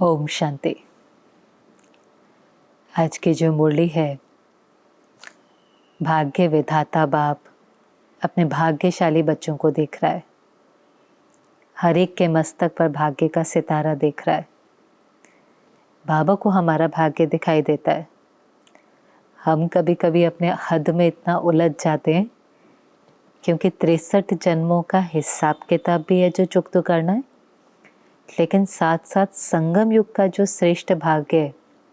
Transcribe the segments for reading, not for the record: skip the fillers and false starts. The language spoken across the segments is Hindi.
ओम शांति। आज की जो मुरली है, भाग्य विधाता बाप अपने भाग्यशाली बच्चों को देख रहा है। हर एक के मस्तक पर भाग्य का सितारा देख रहा है। बाबा को हमारा भाग्य दिखाई देता है। हम कभी कभी अपने हद में इतना उलझ जाते हैं क्योंकि 63 जन्मों का हिसाब किताब भी है जो चुकता करना है, लेकिन साथ साथ संगम युग का जो श्रेष्ठ भाग्य है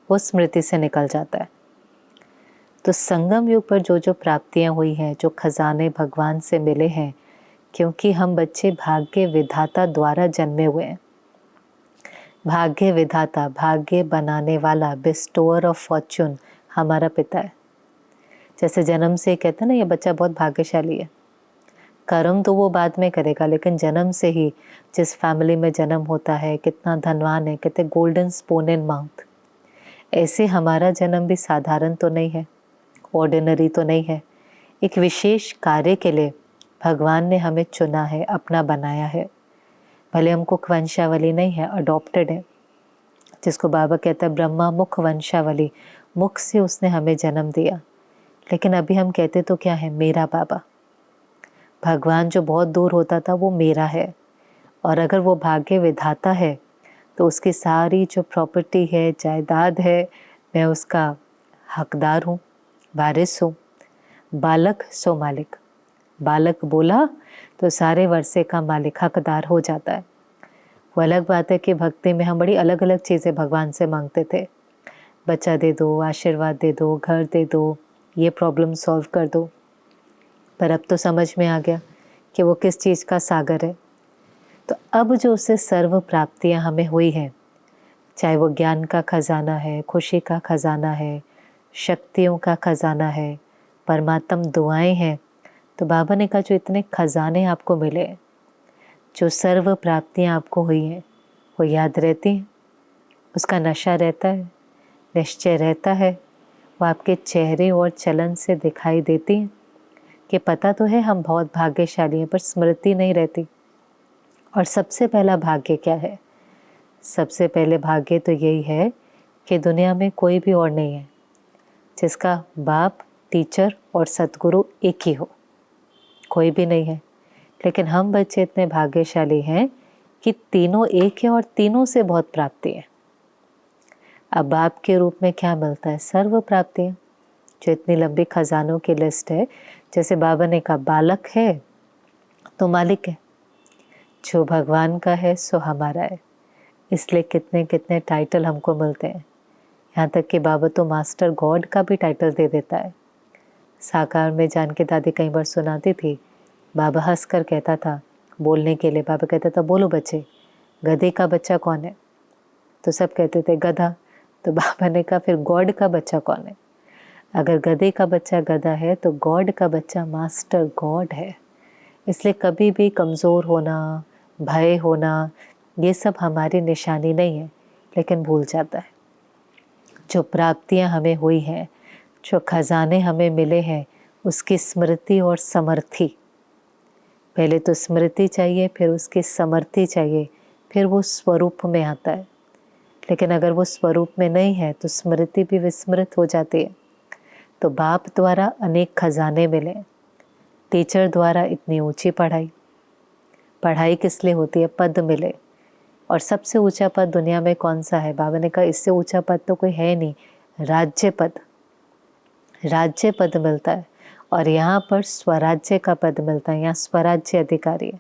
वो स्मृति से निकल जाता है। तो संगम युग पर जो प्राप्तियां हुई हैं, जो खजाने भगवान से मिले हैं, क्योंकि हम बच्चे भाग्य विधाता द्वारा जन्मे हुए हैं। भाग्य विधाता, भाग्य बनाने वाला, बिस्टोअर ऑफ फॉर्च्यून हमारा पिता है। जैसे जन्म से कहते हैं ना, ये बच्चा बहुत भाग्यशाली है। कर्म तो वो बाद में करेगा, लेकिन जन्म से ही जिस फैमिली में जन्म होता है, कितना धनवान है, कहते गोल्डन स्पून इन माउथ। ऐसे हमारा जन्म भी साधारण तो नहीं है, ऑर्डिनरी तो नहीं है। एक विशेष कार्य के लिए भगवान ने हमें चुना है, अपना बनाया है। भले हम कुक वंशावली नहीं है, अडॉप्टेड है, जिसको बाबा कहता है ब्रह्मा मुख वंशावली। मुख से उसने हमें जन्म दिया, लेकिन अभी हम कहते तो क्या है, मेरा बाबा। भगवान जो बहुत दूर होता था वो मेरा है, और अगर वो भाग्य विधाता है तो उसकी सारी जो प्रॉपर्टी है, जायदाद है, मैं उसका हकदार हूँ, वारिस हूँ। बालक सो मालिक। बालक बोला तो सारे वर्षे का मालिक, हकदार हो जाता है। वो अलग बात है कि भक्ति में हम बड़ी अलग अलग चीज़ें भगवान से मांगते थे। बच्चा दे दो, आशीर्वाद दे दो, घर दे दो, ये प्रॉब्लम सॉल्व कर दो। पर अब तो समझ में आ गया कि वो किस चीज़ का सागर है। तो अब जो उससे सर्व प्राप्तियाँ हमें हुई हैं, चाहे वो ज्ञान का खजाना है, खुशी का खजाना है, शक्तियों का खजाना है, परमात्म दुआएं हैं, तो बाबा ने कहा जो इतने खजाने आपको मिले, जो सर्व प्राप्तियाँ आपको हुई हैं, वो याद रहती हैं, उसका नशा रहता है, निश्चय रहता है, वो आपके चेहरे और चलन से दिखाई देती हैं कि पता तो है हम बहुत भाग्यशाली हैं, पर स्मृति नहीं रहती। और सबसे पहला भाग्य क्या है? सबसे पहले भाग्य तो यही है कि दुनिया में कोई भी और नहीं है जिसका बाप, टीचर और सतगुरु एक ही हो। कोई भी नहीं है। लेकिन हम बच्चे इतने भाग्यशाली हैं कि तीनों एक है और तीनों से बहुत प्राप्ति है। अब बाप के रूप में क्या मिलता है? सर्व प्राप्तियाँ। जो इतनी लंबी खजानों की लिस्ट है, जैसे बाबा ने कहा बालक है तो मालिक है, जो भगवान का है सो हमारा है। इसलिए कितने कितने टाइटल हमको मिलते हैं। यहाँ तक कि बाबा तो मास्टर गॉड का भी टाइटल दे देता है। साकार में जानकी दादी कई बार सुनाती थी, बाबा हंस कर कहता था बोलने के लिए, बाबा कहता था बोलो बच्चे, गधे का बच्चा कौन है? तो सब कहते थे गधा। तो बाबा ने कहा फिर गॉड का बच्चा कौन है? अगर गधे का बच्चा गधा है तो गॉड का बच्चा मास्टर गॉड है। इसलिए कभी भी कमज़ोर होना, भय होना, ये सब हमारी निशानी नहीं है, लेकिन भूल जाता है। जो प्राप्तियां हमें हुई हैं, जो खजाने हमें मिले हैं, उसकी स्मृति और समर्थी। पहले तो स्मृति चाहिए, फिर उसकी समर्थी चाहिए, फिर वो स्वरूप में आता है। लेकिन अगर वो स्वरूप में नहीं है तो स्मृति भी विस्मृत हो जाती है। तो बाप द्वारा अनेक खजाने मिले, टीचर द्वारा इतनी ऊंची पढ़ाई। पढ़ाई किस लिए होती है? पद मिले। और सबसे ऊंचा पद दुनिया में कौन सा है? बाबा ने कहा इससे ऊंचा पद तो कोई है नहीं, राज्य पद। राज्य पद मिलता है, और यहाँ पर स्वराज्य का पद मिलता है। यहाँ स्वराज्य अधिकारी है,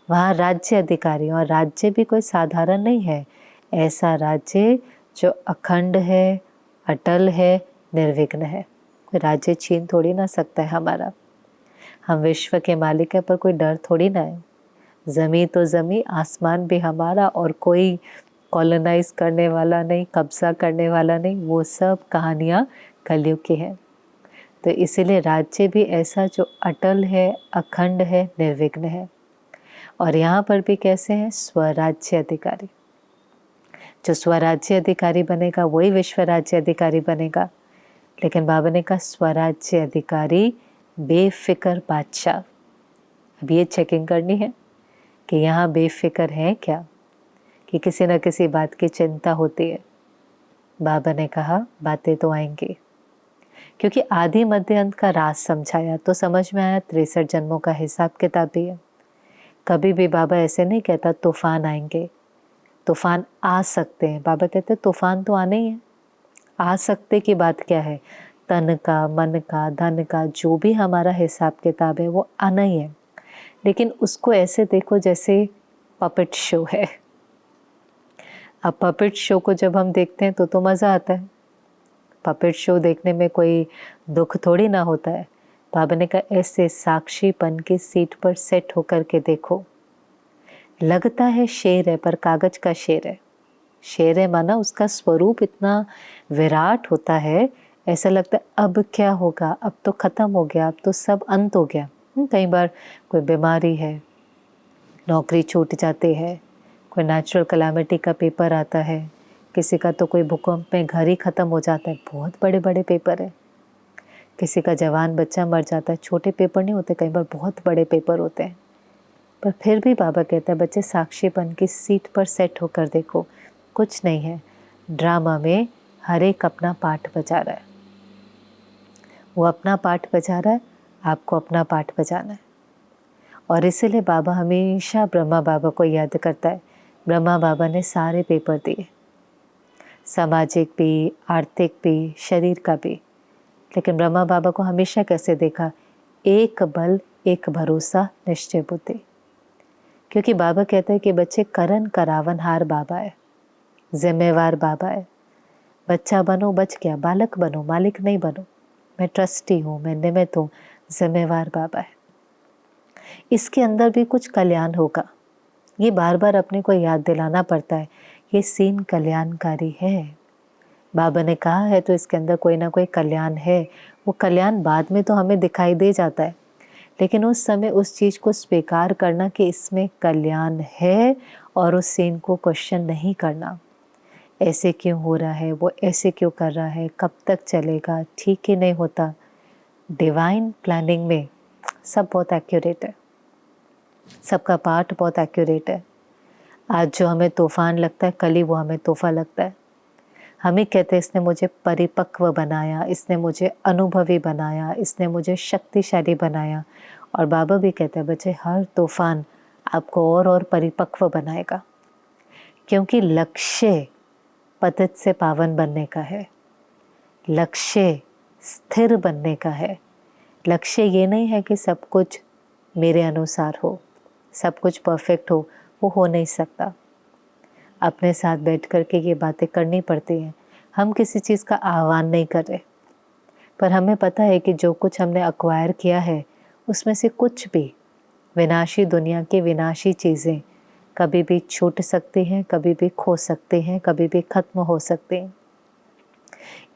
वहाँ राज्य अधिकारी। और राज्य भी कोई साधारण नहीं है, ऐसा राज्य जो अखंड है, अटल है, निर्विघ्न है। कोई राज्य छीन थोड़ी ना सकता है हमारा। हम विश्व के मालिक हैं, पर कोई डर थोड़ी ना है। ज़मीं तो ज़मीं, आसमान भी हमारा, और कोई कॉलोनाइज करने वाला नहीं, कब्जा करने वाला नहीं। वो सब कहानियाँ कलयुग की हैं। तो इसीलिए राज्य भी ऐसा जो अटल है, अखंड है, निर्विघ्न है। और यहाँ पर भी कैसे हैं? स्वराज्य अधिकारी। जो स्वराज्य अधिकारी बनेगा वही विश्व राज्य अधिकारी बनेगा। लेकिन बाबा ने कहा स्वराज्य अधिकारी बेफिक्र बादशाह। अब ये चेकिंग करनी है कि यहाँ बेफिक्र है क्या? कि किसी न किसी बात की चिंता होती है। बाबा ने कहा बातें तो आएंगी, क्योंकि आदि मध्य अंत का राज समझाया तो समझ में आया 63 जन्मों का हिसाब किताब भी है। कभी भी बाबा ऐसे नहीं कहता तूफान आएंगे, तूफान आ सकते हैं। बाबा कहते तूफान तो आने ही है। आ सकते की बात क्या है? तन का, मन का, धन का, जो भी हमारा हिसाब किताब है वो आना ही है। लेकिन उसको ऐसे देखो जैसे पपेट शो है। अब पपेट शो को जब हम देखते हैं तो मज़ा आता है। पपेट शो देखने में कोई दुख थोड़ी ना होता है। बाबा ने कहा ऐसे साक्षीपन की सीट पर सेट होकर के देखो। लगता है शेर है पर कागज का शेर है। शेर है माना उसका स्वरूप इतना विराट होता है, ऐसा लगता है अब क्या होगा, अब तो ख़त्म हो गया, अब तो सब अंत हो गया। कई बार कोई बीमारी है, नौकरी छूट जाती है, कोई नेचुरल कैलामिटी का पेपर आता है, किसी का तो कोई भूकंप में घर ही ख़त्म हो जाता है, बहुत बड़े बड़े पेपर है। किसी का जवान बच्चा मर जाता है, छोटे पेपर नहीं होते, कई बार बहुत बड़े पेपर होते हैं। पर फिर भी बाबा कहता है बच्चे साक्षीपन की सीट पर सेट होकर देखो, कुछ नहीं है। ड्रामा में हर एक अपना पार्ट बजा रहा है। वो अपना पार्ट बजा रहा है, आपको अपना पार्ट बजाना है। और इसीलिए बाबा हमेशा ब्रह्मा बाबा को याद करता है। ब्रह्मा बाबा ने सारे पेपर दिए, सामाजिक भी, आर्थिक भी, शरीर का भी। लेकिन ब्रह्मा बाबा को हमेशा कैसे देखा? एक बल, एक भरोसा, निश्चय बुद्धि। क्योंकि बाबा कहते हैं कि बच्चे करन करावनहार बाबा है, जिम्मेवार बाबा है। बच्चा बनो बच गया, बालक बनो मालिक नहीं बनो। मैं ट्रस्टी हूँ, मैं निमित्त हूँ, जिम्मेवार बाबा है। इसके अंदर भी कुछ कल्याण होगा। ये बार बार अपने को याद दिलाना पड़ता है, ये सीन कल्याणकारी है। बाबा ने कहा है तो इसके अंदर कोई ना कोई कल्याण है। वो कल्याण बाद में तो हमें दिखाई दे जाता है, लेकिन उस समय उस चीज़ को स्वीकार करना कि इसमें कल्याण है और उस सीन को क्वेश्चन नहीं करना। ऐसे क्यों हो रहा है, वो ऐसे क्यों कर रहा है, कब तक चलेगा, ठीक ही नहीं होता। डिवाइन प्लानिंग में सब बहुत एक्यूरेट है, सबका पार्ट बहुत एक्यूरेट है। आज जो हमें तूफान लगता है, कल ही वो हमें तोहफा लगता है। हमें कहते हैं इसने मुझे परिपक्व बनाया, इसने मुझे अनुभवी बनाया, इसने मुझे शक्तिशाली बनाया। और बाबा भी कहते हैं बच्चे हर तूफान आपको और परिपक्व बनाएगा, क्योंकि लक्ष्य पतित से पावन बनने का है, लक्ष्य स्थिर बनने का है। लक्ष्य ये नहीं है कि सब कुछ मेरे अनुसार हो, सब कुछ परफेक्ट हो, वो हो नहीं सकता। अपने साथ बैठ कर के ये बातें करनी पड़ती हैं। हम किसी चीज़ का आह्वान नहीं कर रहे, पर हमें पता है कि जो कुछ हमने अक्वायर किया है उसमें से कुछ भी विनाशी दुनिया की विनाशी चीज़ें कभी भी छूट सकती हैं, कभी भी खो सकते हैं, कभी भी खत्म हो सकते हैं।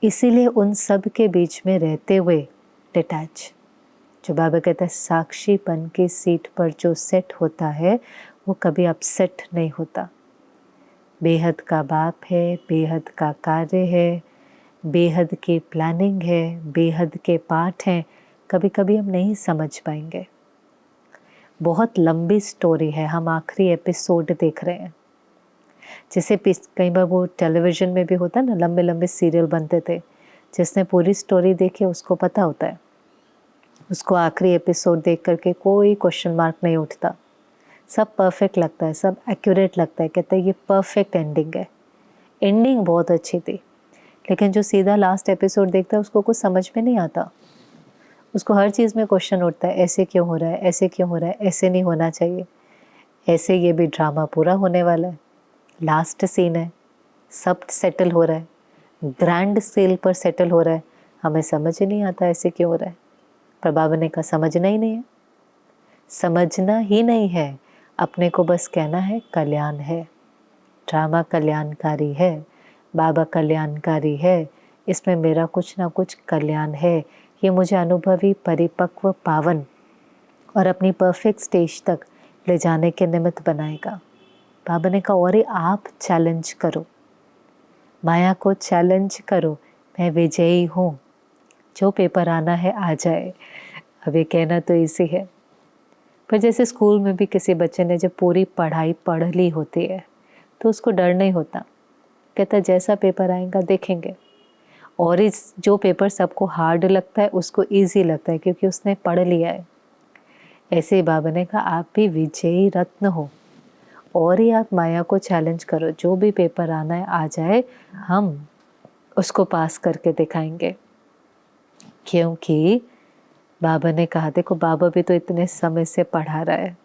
इसीलिए उन सब के बीच में रहते हुए डिटैच, जो बाबा कहता है साक्षीपन की सीट पर जो सेट होता है वो कभी अपसेट नहीं होता। बेहद का बाप है, बेहद का कार्य है, बेहद की प्लानिंग है, बेहद के पाठ हैं। कभी कभी हम नहीं समझ पाएंगे। बहुत लंबी स्टोरी है, हम आखिरी एपिसोड देख रहे हैं। जैसे कई बार वो टेलीविज़न में भी होता है ना, लंबे लंबे सीरियल बनते थे। जिसने पूरी स्टोरी देखी उसको पता होता है, उसको आखिरी एपिसोड देख करके कोई क्वेश्चन मार्क नहीं उठता। सब परफेक्ट लगता है, सब एक्यूरेट लगता है। कहते हैं ये परफेक्ट एंडिंग है। एंडिंग बहुत अच्छी थी, लेकिन जो सीधा लास्ट एपिसोड देखता है उसको कुछ समझ में नहीं आता। उसको हर चीज़ में क्वेश्चन उठता है, ऐसे क्यों हो रहा है, ऐसे क्यों हो रहा है, ऐसे नहीं होना चाहिए, ऐसे ये भी ड्रामा पूरा होने वाला है, लास्ट सीन है, सब सेटल हो रहा है, ग्रैंड स्केल पर सेटल हो रहा है, हमें समझ ही नहीं आता ऐसे क्यों हो रहा है। पर बाबा ने कहा समझना ही नहीं है, समझना ही नहीं है, अपने को बस कहना है कल्याण है, ड्रामा कल्याणकारी है, बाबा कल्याणकारी है, इसमें मेरा कुछ ना कुछ कल्याण है। ये मुझे अनुभवी, परिपक्व, पावन और अपनी परफेक्ट स्टेज तक ले जाने के निमित्त बनाएगा। बाबा ने कहा और ही आप चैलेंज करो, माया को चैलेंज करो, मैं विजयी हूँ, जो पेपर आना है आ जाए। अब ये कहना तो इजी है, पर जैसे स्कूल में भी किसी बच्चे ने जब पूरी पढ़ाई पढ़ ली होती है तो उसको डर नहीं होता, कहता जैसा पेपर आएगा देखेंगे। और इस जो पेपर सबको हार्ड लगता है उसको इजी लगता है क्योंकि उसने पढ़ लिया है। ऐसे ही बाबा ने कहा आप भी विजयी रत्न हो और ही आप माया को चैलेंज करो, जो भी पेपर आना है आ जाए, हम उसको पास करके दिखाएंगे। क्योंकि बाबा ने कहा देखो बाबा भी तो इतने समय से पढ़ा रहा है,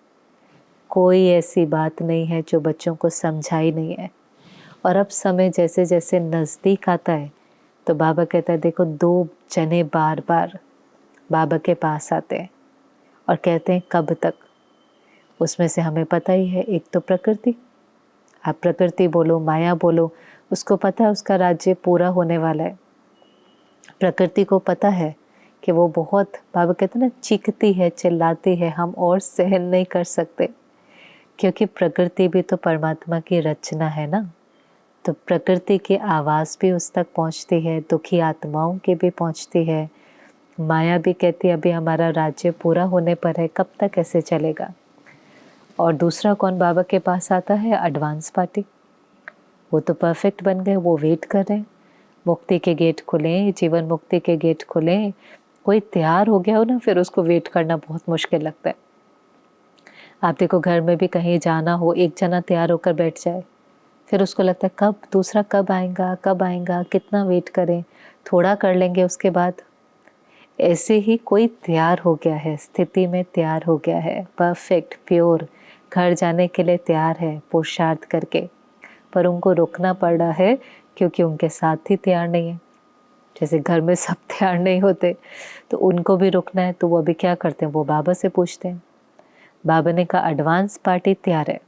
कोई ऐसी बात नहीं है जो बच्चों को समझाई नहीं है। और अब समय जैसे जैसे नज़दीक आता है तो बाबा कहता है देखो 2 जने बार बार बाबा के पास आते हैं और कहते हैं कब तक। उसमें से हमें पता ही है, एक तो प्रकृति, आप प्रकृति बोलो माया बोलो, उसको पता है उसका राज्य पूरा होने वाला है। प्रकृति को पता है कि वो बहुत, बाबा कहते हैं ना, चीखती है चिल्लाती है, हम और सहन नहीं कर सकते, क्योंकि प्रकृति भी तो परमात्मा की रचना है ना। तो प्रकृति की आवाज़ भी उस तक पहुंचती है, दुखी आत्माओं की भी पहुंचती है। माया भी कहती है अभी हमारा राज्य पूरा होने पर है, कब तक ऐसे चलेगा। और दूसरा कौन बाबा के पास आता है? Advance party. वो तो परफेक्ट बन गए, वो वेट कर रहे हैं, मुक्ति के गेट खुलें, जीवन मुक्ति के गेट खुलें। कोई तैयार हो गया हो ना, फिर उसको वेट करना बहुत मुश्किल लगता है। आप देखो घर में भी कहीं जाना हो, एक जना तैयार होकर बैठ जाए, फिर उसको लगता है कब दूसरा कब आएगा, कितना वेट करें, थोड़ा कर लेंगे उसके बाद। ऐसे ही कोई तैयार हो गया है, स्थिति में तैयार हो गया है, परफेक्ट प्योर, घर जाने के लिए तैयार है पुरुषार्थ करके, पर उनको रुकना पड़ रहा है क्योंकि उनके साथ ही तैयार नहीं है। जैसे घर में सब तैयार नहीं होते तो उनको भी रुकना है, तो वो अभी क्या करते हैं, वो बाबा से पूछते हैं। बाबा ने कहा एडवांस पार्टी तैयार है,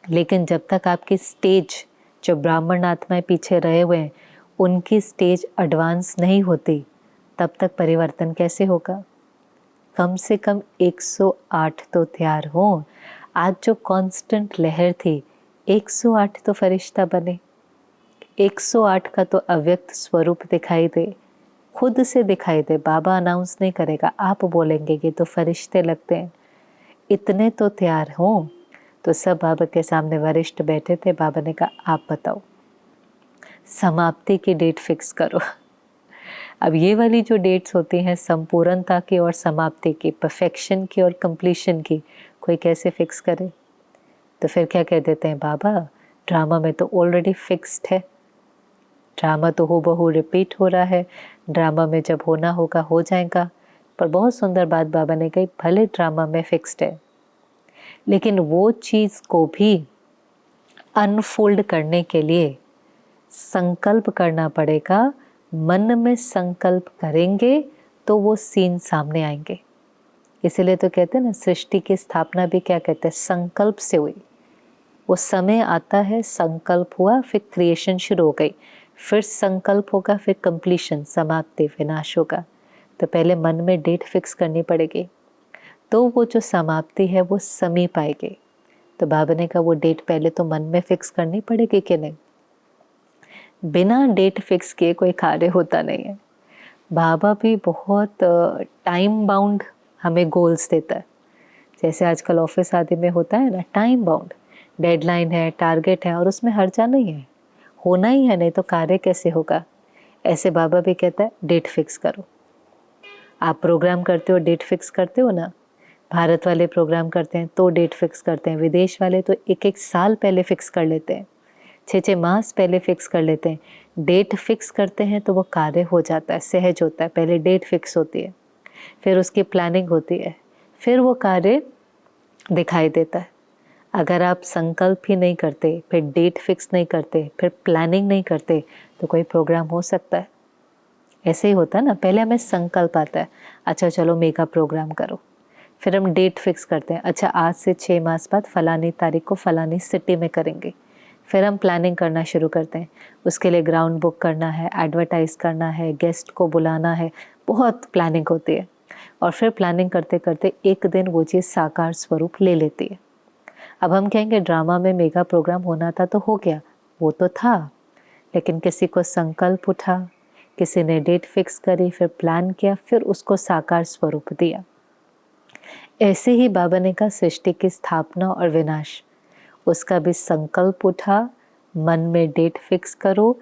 लेकिन जब तक आपकी स्टेज, जो ब्राह्मण आत्माएं पीछे रहे हुए हैं, उनकी स्टेज एडवांस नहीं होती, तब तक परिवर्तन कैसे होगा। कम से कम 108 तो तैयार हो। आज जो कांस्टेंट लहर थी, 108 तो फरिश्ता बने, 108 का तो अव्यक्त स्वरूप दिखाई दे, खुद से दिखाई दे। बाबा अनाउंस नहीं करेगा, आप बोलेंगे कि तो फरिश्ते लगते हैं। इतने तो तैयार हों। तो सब बाबा के सामने वरिष्ठ बैठे थे। बाबा ने कहा आप बताओ, समाप्ति की डेट फिक्स करो। अब ये वाली जो डेट्स होती हैं संपूर्णता की और समाप्ति की, परफेक्शन की और कंप्लीशन की, कोई कैसे फिक्स करे। तो फिर क्या कह देते हैं बाबा, ड्रामा में तो ऑलरेडी फिक्स्ड है, ड्रामा तो हूबहू रिपीट हो रहा है, ड्रामा में जब होना होगा हो जाएगा। पर बहुत सुंदर बात बाबा ने कही, भले ड्रामा में फिक्स्ड है, लेकिन वो चीज़ को भी अनफोल्ड करने के लिए संकल्प करना पड़ेगा। मन में संकल्प करेंगे तो वो सीन सामने आएंगे। इसीलिए तो कहते हैं ना, सृष्टि की स्थापना भी क्या कहते हैं, संकल्प से हुई। वो समय आता है, संकल्प हुआ, फिर क्रिएशन शुरू हो गई, फिर संकल्प होगा, फिर कंप्लीशन, समाप्ति, विनाश होगा। तो पहले मन में डेट फिक्स करनी पड़ेगी, तो वो जो समाप्ति है वो समीप आएगी। तो बाबा ने कहा वो डेट पहले तो मन में फिक्स करनी पड़ेगी कि नहीं। बिना डेट फिक्स किए कोई कार्य होता नहीं है। बाबा भी बहुत टाइम बाउंड हमें गोल्स देता है। जैसे आजकल ऑफिस आदि में होता है ना, टाइम बाउंड, डेडलाइन है, टारगेट है, और उसमें हर्जा नहीं है, होना ही है, नहीं तो कार्य कैसे होगा। ऐसे बाबा भी कहता है डेट फिक्स करो। आप प्रोग्राम करते हो, डेट फिक्स करते हो ना। भारत वाले प्रोग्राम करते हैं तो डेट फिक्स करते हैं, विदेश वाले तो 1-1 साल पहले फिक्स कर लेते हैं, 6-6 मास पहले फिक्स कर लेते हैं। डेट फिक्स करते हैं तो वो कार्य हो जाता है, सहज होता है। पहले डेट फिक्स होती है, फिर उसकी प्लानिंग होती है, फिर वो कार्य दिखाई देता है। अगर आप संकल्प ही नहीं करते, फिर डेट फिक्स नहीं करते, फिर प्लानिंग नहीं करते, तो कोई प्रोग्राम हो सकता है। ऐसे ही होता है ना, पहले हमें संकल्प आता है, अच्छा चलो मेगा प्रोग्राम करो, फिर हम डेट फिक्स करते हैं, अच्छा आज से 6 मास बाद फलानी तारीख को फलानी सिटी में करेंगे। फिर हम प्लानिंग करना शुरू करते हैं, उसके लिए ग्राउंड बुक करना है, एडवर्टाइज करना है, गेस्ट को बुलाना है, बहुत प्लानिंग होती है। और फिर प्लानिंग करते करते एक दिन वो चीज़ साकार स्वरूप ले लेती है। अब हम कहेंगे ड्रामा में मेगा प्रोग्राम होना था तो हो गया, वो तो था, लेकिन किसी को संकल्प उठा, किसी ने डेट फिक्स करी, फिर प्लान किया, फिर उसको साकार स्वरूप दिया। ऐसे ही बाबा ने कहा सृष्टि की स्थापना और विनाश, उसका भी संकल्प उठा, मन में डेट फिक्स करो,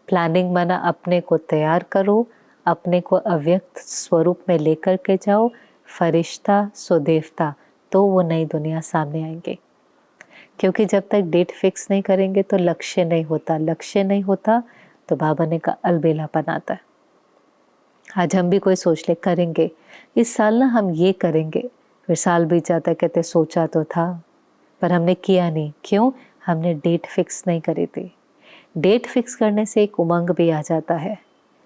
प्लानिंग बना, अपने को तैयार करो, अपने को अव्यक्त स्वरूप में लेकर के जाओ, फरिश्ता सो देवता, तो वो नई दुनिया सामने आएंगे। क्योंकि जब तक डेट फिक्स नहीं करेंगे तो लक्ष्य नहीं होता, लक्ष्य नहीं होता तो बाबा ने कहा अलबेलापन आता है। आज हम भी कोई सोच ले करेंगे, इस साल ना हम ये करेंगे, फिर साल बीत जाता है, कहते सोचा तो था पर हमने किया नहीं। क्यों? हमने डेट फिक्स नहीं करी थी। डेट फिक्स करने से एक उमंग भी आ जाता है,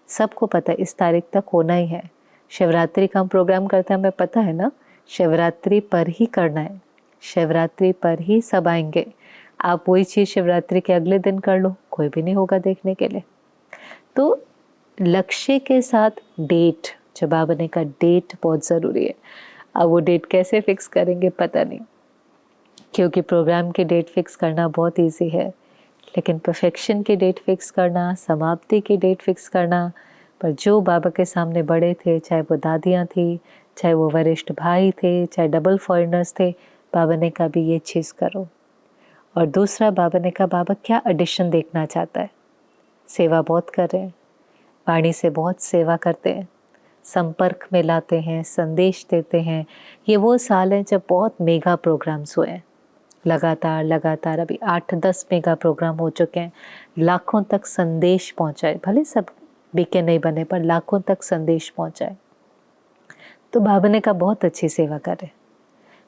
सबको पता है इस तारीख तक होना ही है। शिवरात्रि का हम प्रोग्राम करते हैं, हमें पता है ना शिवरात्रि पर ही करना है, शिवरात्रि पर ही सब आएंगे। आप वही चीज़ शिवरात्रि के अगले दिन कर लो, कोई भी नहीं होगा देखने के लिए। तो लक्ष्य के साथ डेट, जब बाबा ने कहा डेट बहुत ज़रूरी है। अब वो डेट कैसे फिक्स करेंगे पता नहीं, क्योंकि प्रोग्राम की डेट फिक्स करना बहुत इजी है, लेकिन परफेक्शन की डेट फिक्स करना, समाप्ति की डेट फिक्स करना, पर जो बाबा के सामने बड़े थे, चाहे वो दादियाँ थी, चाहे वो वरिष्ठ भाई थे, चाहे डबल फॉरेनर्स थे, बाबा ने कहा भी ये चीज़ करो। और दूसरा बाबा ने कहा बाबा क्या एडिशन देखना चाहता है। सेवा बहुत कर रहे हैं, वाणी से बहुत सेवा करते हैं, संपर्क में लाते हैं, संदेश देते हैं। ये वो साल हैं जब बहुत मेगा प्रोग्राम्स हुए हैं, लगातार अभी 8-10 मेगा प्रोग्राम हो चुके हैं। लाखों तक संदेश पहुंचाए, भले सब बीके नहीं बने पर लाखों तक संदेश पहुंचाए। तो बाबा ने कहा बहुत अच्छी सेवा करे।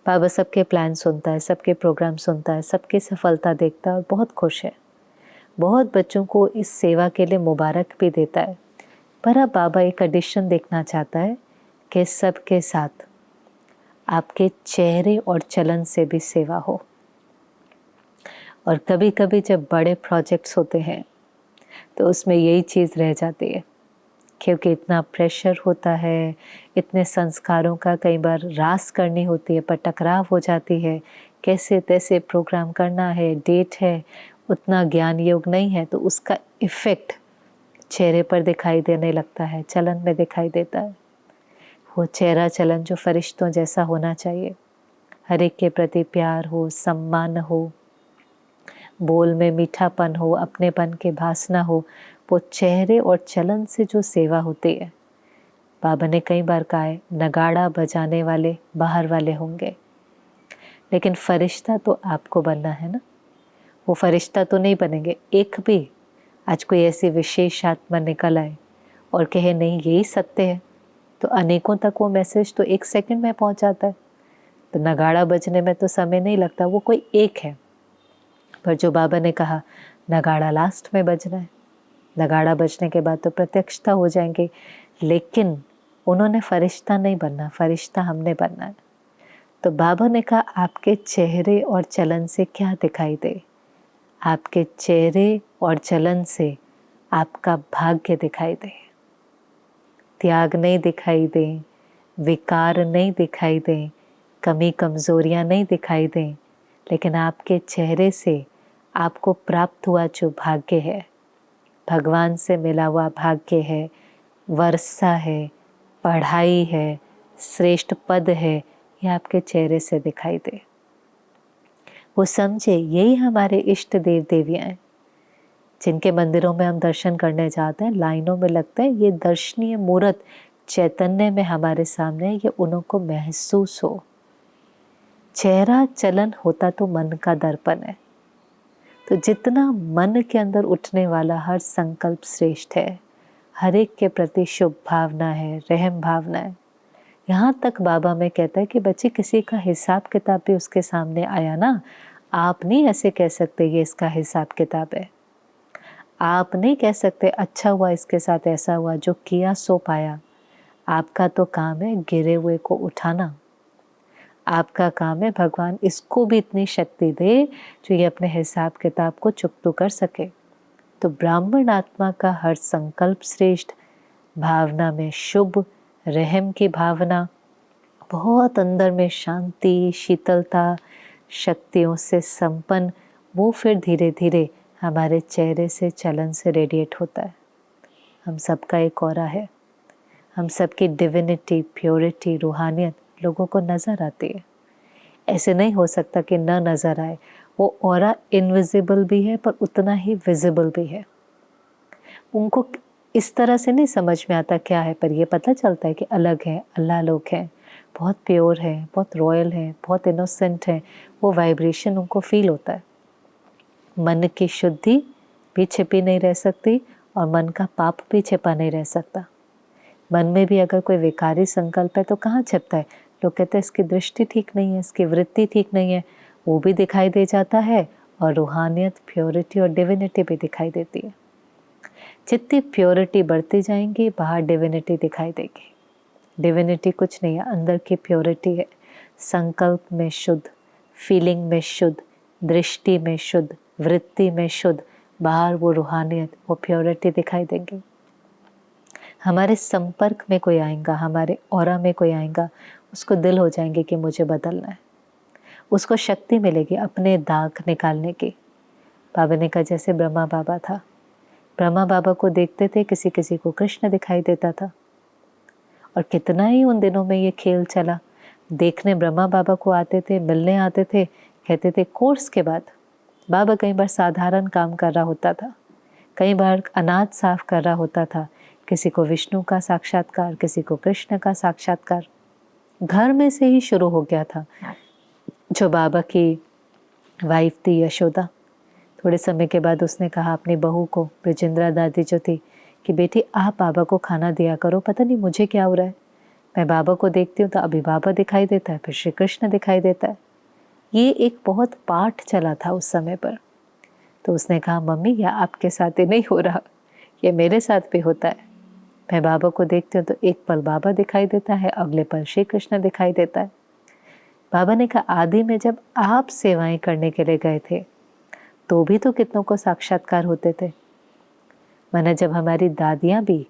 बाबा सबके प्लान सुनता है, सबके प्रोग्राम सुनता है, सबकी सफलता देखता है और बहुत खुश है। बहुत बच्चों को इस सेवा के लिए मुबारक भी देता है। पर अब बाबा एक एडिशन देखना चाहता है कि सबके साथ आपके चेहरे और चलन से भी सेवा हो। और कभी कभी जब बड़े प्रोजेक्ट्स होते हैं तो उसमें यही चीज़ रह जाती है, क्योंकि इतना प्रेशर होता है, इतने संस्कारों का कई बार रास करनी होती है पर टकराव हो जाती है, कैसे तैसे प्रोग्राम करना है, डेट है, उतना ज्ञान योग नहीं है, तो उसका इफ़ेक्ट चेहरे पर दिखाई देने लगता है, चलन में दिखाई देता है। वो चेहरा चलन जो फरिश्तों जैसा होना चाहिए, हर एक के प्रति प्यार हो, सम्मान हो, बोल में मीठापन हो, अपनेपन के भासना हो, वो चेहरे और चलन से जो सेवा होती है। बाबा ने कई बार कहा है नगाड़ा बजाने वाले बाहर वाले होंगे, लेकिन फरिश्ता तो आपको बनना है ना। वो फरिश्ता तो नहीं बनेंगे। एक भी आज कोई ऐसी विशेष आत्मा निकल आए और कहे नहीं यही सत्य है, तो अनेकों तक वो मैसेज तो 1 सेकंड में पहुंच जाता है। तो नगाड़ा बजने में तो समय नहीं लगता, वो कोई एक है। पर जो बाबा ने कहा नगाड़ा लास्ट में बजना है, नगाड़ा बजने के बाद तो प्रत्यक्षता हो जाएंगे, लेकिन उन्होंने फरिश्ता नहीं बनना, फरिश्ता हमने बनना है। तो बाबा ने कहा आपके चेहरे और चलन से क्या दिखाई दे, आपके चेहरे और चलन से आपका भाग्य दिखाई दे, त्याग नहीं दिखाई दे, विकार नहीं दिखाई दे, कमी कमज़ोरियाँ नहीं दिखाई दें, लेकिन आपके चेहरे से आपको प्राप्त हुआ जो भाग्य है, भगवान से मिला हुआ भाग्य है, वर्षा है, पढ़ाई है, श्रेष्ठ पद है, ये आपके चेहरे से दिखाई दे। वो समझे यही हमारे इष्ट देव देवियाँ हैं, जिनके मंदिरों में हम दर्शन करने जाते हैं, लाइनों में लगते हैं, ये दर्शनीय मूर्त चैतन्य में हमारे सामने है, ये उनको महसूस हो। चेहरा चलन होता तो मन का दर्पण है, तो जितना मन के अंदर उठने वाला हर संकल्प श्रेष्ठ है, हर एक के प्रति शुभ भावना है, रहम भावना है। यहाँ तक बाबा में कहता है कि बच्चे किसी का हिसाब किताब भी उसके सामने आया ना, आप नहीं ऐसे कह सकते ये इसका हिसाब किताब है, आप नहीं कह सकते अच्छा हुआ इसके साथ ऐसा हुआ, जो किया सो पाया। आपका तो काम है गिरे हुए को उठाना, आपका काम है भगवान इसको भी इतनी शक्ति दे जो ये अपने हिसाब किताब को चुकतू कर सके। तो ब्राह्मण आत्मा का हर संकल्प श्रेष्ठ, भावना में शुभ, रहम की भावना, बहुत अंदर में शांति, शीतलता, शक्तियों से संपन्न, वो फिर धीरे धीरे हमारे चेहरे से चलन से रेडिएट होता है। हम सबका एक ऑरा है, हम सबकी डिविनिटी, प्योरिटी, रूहानियत लोगों को नज़र आती है। ऐसे नहीं हो सकता कि न नज़र आए। वो ऑरा इनविजिबल भी है पर उतना ही विजिबल भी है। उनको इस तरह से नहीं समझ में आता क्या है, पर ये पता चलता है कि अलग है, अल्लाह लोग हैं, बहुत प्योर है, बहुत रॉयल है, बहुत इनोसेंट है। वो वाइब्रेशन उनको फील होता है। मन की शुद्धि भी छिपी नहीं रह सकती और मन का पाप भी छिपा नहीं रह सकता। मन में भी अगर कोई विकारी संकल्प है तो कहाँ छिपता है? लोग कहते हैं इसकी दृष्टि ठीक नहीं है, इसकी वृत्ति ठीक नहीं है, वो भी दिखाई दे जाता है और रूहानियत, प्योरिटी और डिविनिटी भी दिखाई देती है। जितनी प्योरिटी बढ़ती जाएंगी बाहर डिविनिटी दिखाई देगी। डिविनिटी कुछ नहीं है, अंदर की प्योरिटी है। संकल्प में शुद्ध, फीलिंग में शुद्ध, दृष्टि में शुद्ध, वृत्ति में शुद्ध, बाहर वो रूहानियत, वो प्योरिटी दिखाई देंगी। हमारे संपर्क में कोई आएगा, हमारे ऑरा में कोई आएगा, उसको दिल हो जाएंगे कि मुझे बदलना है। उसको शक्ति मिलेगी अपने दाग निकालने की। बाबा ने कहा जैसे ब्रह्मा बाबा था, ब्रह्मा बाबा को देखते थे, किसी किसी को कृष्ण दिखाई देता था। और कितना ही उन दिनों में ये खेल चला। देखने ब्रह्मा बाबा को आते थे, मिलने आते थे, कहते थे कोर्स के बाद। बाबा कई बार साधारण काम कर रहा होता था, कई बार अनाज साफ कर रहा होता था, किसी को विष्णु का साक्षात्कार, किसी को कृष्ण का साक्षात्कार घर में से ही शुरू हो गया था। जो बाबा की वाइफ थी यशोदा, थोड़े समय के बाद उसने कहा अपनी बहू को, ब्रजेंद्रा दादी जो थी, कि बेटी आप बाबा को खाना दिया करो, पता नहीं मुझे क्या हो रहा है, मैं बाबा को देखती हूँ तो अभी बाबा दिखाई देता है, फिर श्री कृष्ण दिखाई देता है। ये एक बहुत पाठ चला था उस समय पर। तो उसने कहा मम्मी यह आपके साथ ही नहीं हो रहा, ये मेरे साथ भी होता है। मैं बाबा को देखती हूँ तो एक पल बाबा दिखाई देता है, अगले पल श्री कृष्ण दिखाई देता है। बाबा ने कहा आदि में जब आप सेवाएं करने के लिए गए थे तो भी तो कितनों को साक्षात्कार होते थे। माना जब हमारी दादियाँ भी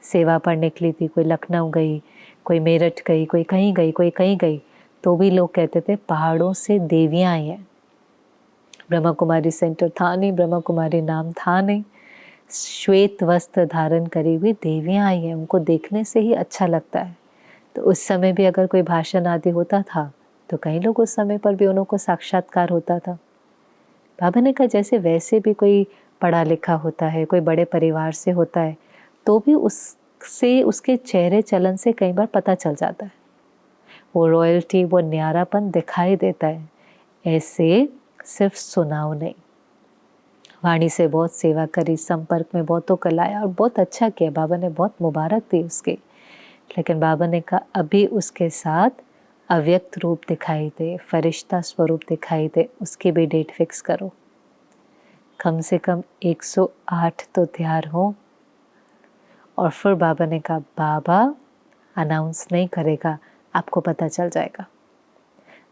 सेवा पर निकली थी, कोई लखनऊ गई, कोई मेरठ गई, कोई कहीं गई, कोई कहीं गई, तो भी लोग कहते थे पहाड़ों से देवियाँ आई हैं। ब्रह्मा कुमारी सेंटर था नहीं, ब्रह्मा कुमारी नाम था नहीं, श्वेत वस्त्र धारण करी हुई देवियाँ आई हैं, उनको देखने से ही अच्छा लगता है। तो उस समय भी अगर कोई भाषण आदि होता था तो कई लोग उस समय पर भी उनको साक्षात्कार होता था। बाबा ने कहा जैसे वैसे भी कोई पढ़ा लिखा होता है, कोई बड़े परिवार से होता है, तो भी उससे उसके चेहरे चलन से कई बार पता चल जाता है, वो रॉयल्टी, वो न्यारापन दिखाई देता है। ऐसे सिर्फ सुनाओ नहीं, वाणी से बहुत सेवा करी, संपर्क में बहुतों को लाया और बहुत अच्छा किया, बाबा ने बहुत मुबारक दी उसके। लेकिन बाबा ने कहा अभी उसके साथ अव्यक्त रूप दिखाई दे, फरिश्ता स्वरूप दिखाई दे, उसकी भी डेट फिक्स करो। कम से कम 108 तो तैयार हो। और फिर बाबा ने कहा बाबा अनाउंस नहीं करेगा, आपको पता चल जाएगा,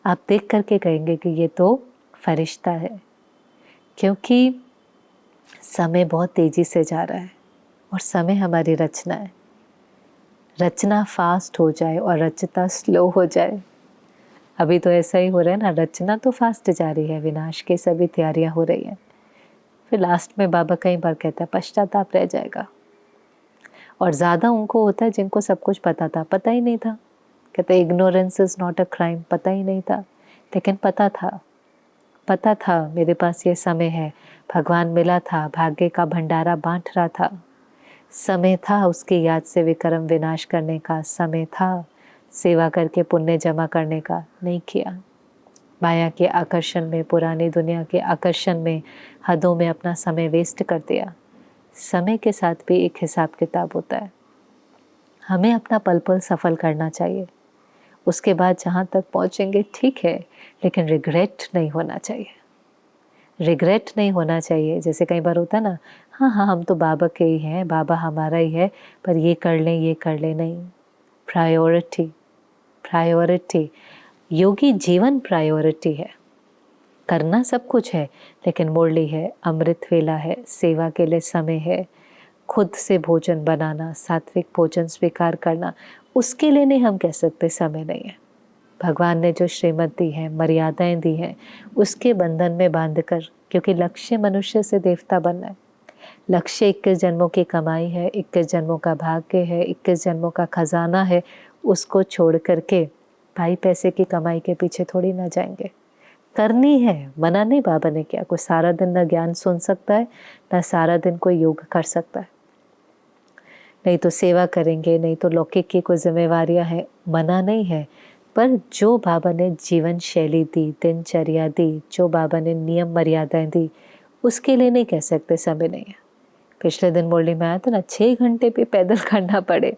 आप देख करके कहेंगे कि ये तो फरिश्ता है। क्योंकि समय बहुत तेजी से जा रहा है और समय हमारी रचना है। रचना फास्ट हो जाए और रचता स्लो हो जाए। अभी तो ऐसा ही हो रहा है ना, रचना तो फास्ट जा रही है, विनाश की सभी तैयारियां हो रही हैं। फिर लास्ट में बाबा कई बार कहता है पश्चाताप रह जाएगा। और ज़्यादा उनको होता है जिनको सब कुछ पता था, पता ही नहीं था। कहते ignorance is not a crime, पता ही नहीं था। लेकिन पता था मेरे पास ये समय है, भगवान मिला था, भाग्य का भंडारा बांट रहा था, समय था उसकी याद से विक्रम विनाश करने का, समय था सेवा करके पुण्य जमा करने का, नहीं किया। माया के आकर्षण में, पुरानी दुनिया के आकर्षण में, हदों में अपना समय वेस्ट कर दिया। समय के साथ भी एक हिसाब किताब होता है। हमें अपना पल पल सफल करना चाहिए। उसके बाद जहाँ तक पहुँचेंगे ठीक है, लेकिन रिग्रेट नहीं होना चाहिए। रिग्रेट नहीं होना चाहिए। जैसे कई बार होता है ना, हाँ हम तो बाबा के ही हैं, बाबा हमारा ही है, पर ये कर लें, नहीं। प्रायोरिटी योगी जीवन प्रायोरिटी है। करना सब कुछ है, लेकिन मुरली है, अमृत वेला है, सेवा के लिए समय है, खुद से भोजन बनाना, सात्विक भोजन स्वीकार करना, उसके लिए नहीं हम कह सकते समय नहीं है। भगवान ने जो श्रीमत दी है, मर्यादाएं दी हैं, उसके बंधन में बांधकर, क्योंकि लक्ष्य मनुष्य से देवता बनना है। लक्ष्य 21 जन्मों की कमाई है, 21 जन्मों का भाग्य है, 21 जन्मों का खजाना है। उसको छोड़ करके भाई पैसे की कमाई के पीछे थोड़ी ना जाएंगे। करनी है, मना नहीं बाबा ने किया। कोई सारा दिन ना ज्ञान सुन सकता है, ना सारा दिन कोई योग कर सकता है। नहीं तो सेवा करेंगे, नहीं तो लौकिक की कोई जिम्मेवारियां हैं, मना नहीं है। पर जो बाबा ने जीवन शैली दी, दिनचर्या दी, जो बाबा ने नियम मर्यादाएं दी, उसके लिए नहीं कह सकते समय नहीं है। पिछले दिन मुरली में आया था ना, 6 घंटे भी पैदल करना पड़े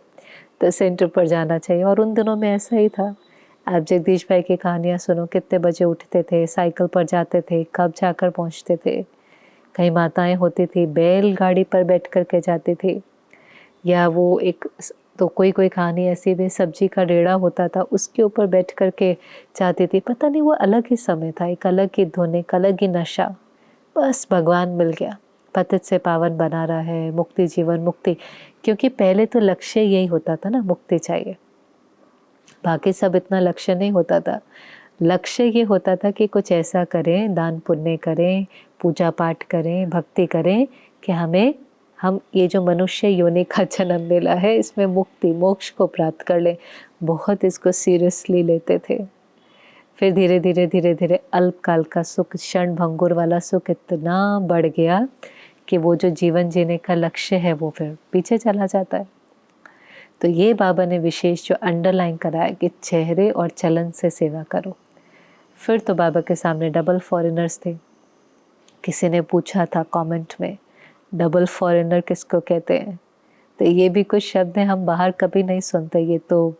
तो सेंटर पर जाना चाहिए। और उन दिनों में ऐसा ही था। आप जगदीश भाई की कहानियाँ सुनो, कितने बजे उठते थे, साइकिल पर जाते थे, कब जाकर पहुँचते थे। कई माताएं होती थी बैलगाड़ी पर बैठ कर के जाती थी, या वो एक तो कोई कोई कहानी ऐसी भी, सब्जी का रेड़ा होता था उसके ऊपर बैठ कर के जाती थी। पता नहीं, वो अलग ही समय था, एक अलग ही धुन, एक अलग ही नशा। बस भगवान मिल गया, पतित से पावन बना रहा है, मुक्ति जीवन मुक्ति। क्योंकि पहले तो लक्ष्य यही होता था ना, मुक्ति चाहिए। बाकी सब इतना लक्ष्य नहीं होता था। लक्ष्य ये होता था कि कुछ ऐसा करें, दान पुण्य करें, पूजा पाठ करें, भक्ति करें कि हम ये जो मनुष्य योनि का जन्म मिला है इसमें मुक्ति मोक्ष को प्राप्त कर लें। बहुत इसको सीरियसली लेते थे। फिर धीरे धीरे धीरे धीरे अल्पकाल का सुख, क्षण भंगुर वाला सुख इतना बढ़ गया कि वो जो जीवन जीने का लक्ष्य है वो फिर पीछे चला जाता है। तो ये बाबा ने विशेष जो अंडरलाइन कराया कि चेहरे और चलन से सेवा करो। फिर तो बाबा के सामने डबल फॉरेनर्स थे। किसी ने पूछा था कमेंट में, डबल फॉरेनर किसको कहते हैं? तो ये भी कुछ शब्द हैं हम बाहर कभी नहीं सुनते, ये तो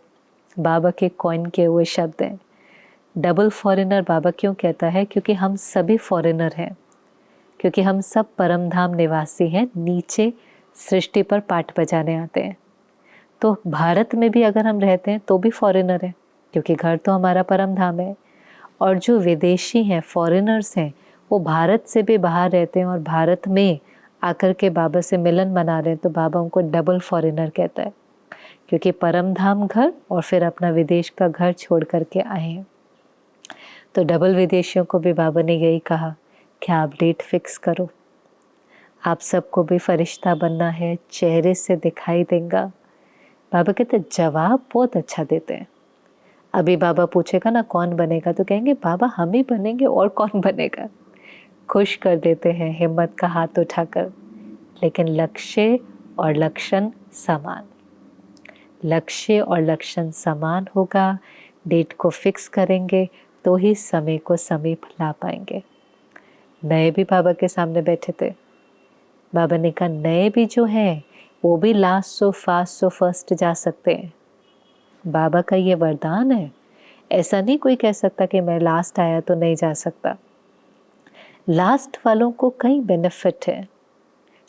बाबा के कॉइन के हुए शब्द हैं। डबल फॉरेनर बाबा क्यों कहता है? क्योंकि हम सभी फॉरेनर हैं, क्योंकि हम सब परम धाम निवासी हैं, नीचे सृष्टि पर पाठ बजाने आते हैं। तो भारत में भी अगर हम रहते हैं तो भी फॉरेनर हैं, क्योंकि घर तो हमारा परम धाम है। और जो विदेशी हैं, फॉरेनर्स हैं, वो भारत से भी बाहर रहते हैं और भारत में आकर के बाबा से मिलन बना रहे हैं, तो बाबा उनको डबल फॉरेनर कहता है, क्योंकि परम धाम घर और फिर अपना विदेश का घर छोड़ करके आए हैं। तो डबल विदेशियों को भी बाबा ने यही कहा कि आप डेट फिक्स करो, आप सबको भी फरिश्ता बनना है, चेहरे से दिखाई देगा। बाबा कहते जवाब बहुत अच्छा देते हैं। अभी बाबा पूछेगा ना कौन बनेगा, तो कहेंगे बाबा हम ही बनेंगे और कौन बनेगा। खुश कर देते हैं हिम्मत का हाथ उठाकर। लेकिन लक्ष्य और लक्षण समान, लक्ष्य और लक्षण समान होगा, डेट को फिक्स करेंगे तो ही समय को समीप ला पाएंगे। नए भी बाबा के सामने बैठे थे। बाबा ने कहा नए भी जो हैं वो भी last so fast so first जा सकते हैं। बाबा का ये वरदान है। ऐसा नहीं कोई कह सकता कि मैं लास्ट आया तो नहीं जा सकता। लास्ट वालों को कई बेनिफिट है,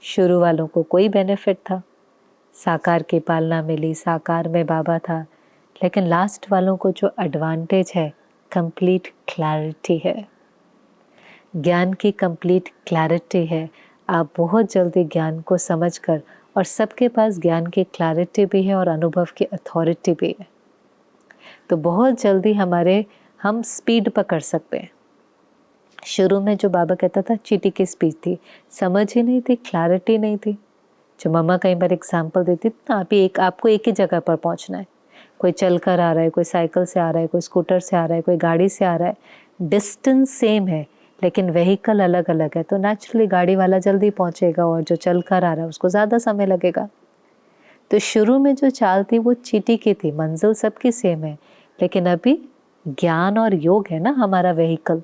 शुरू वालों को कोई बेनिफिट था। साकार की पालना मिली, साकार में बाबा था। लेकिन लास्ट वालों को जो एडवांटेज है, कंप्लीट क्लैरिटी है, ज्ञान की कंप्लीट क्लैरिटी है। आप बहुत जल्दी ज्ञान को समझकर, और सबके पास ज्ञान की क्लैरिटी भी है और अनुभव की अथॉरिटी भी है, तो बहुत जल्दी हम स्पीड पकड़ सकते हैं। शुरू में जो बाबा कहता था चींटी की स्पीड थी, समझ ही नहीं थी, क्लैरिटी नहीं थी। जो मम्मा कई बार एग्जाम्पल देती थी ना, आपको एक ही जगह पर पहुंचना है। कोई चल कर आ रहा है, कोई साइकिल से आ रहा है, कोई स्कूटर से आ रहा है, कोई गाड़ी से आ रहा है, डिस्टेंस सेम है लेकिन व्हीकल अलग अलग है, तो नेचुरली गाड़ी वाला जल्दी पहुंचेगा और जो चल कर आ रहा है उसको ज़्यादा समय लगेगा। तो शुरू में जो चाल थी वो चींटी की थी, मंजिल सबकी सेम है। लेकिन अभी ज्ञान और योग है ना हमारा व्हीकल।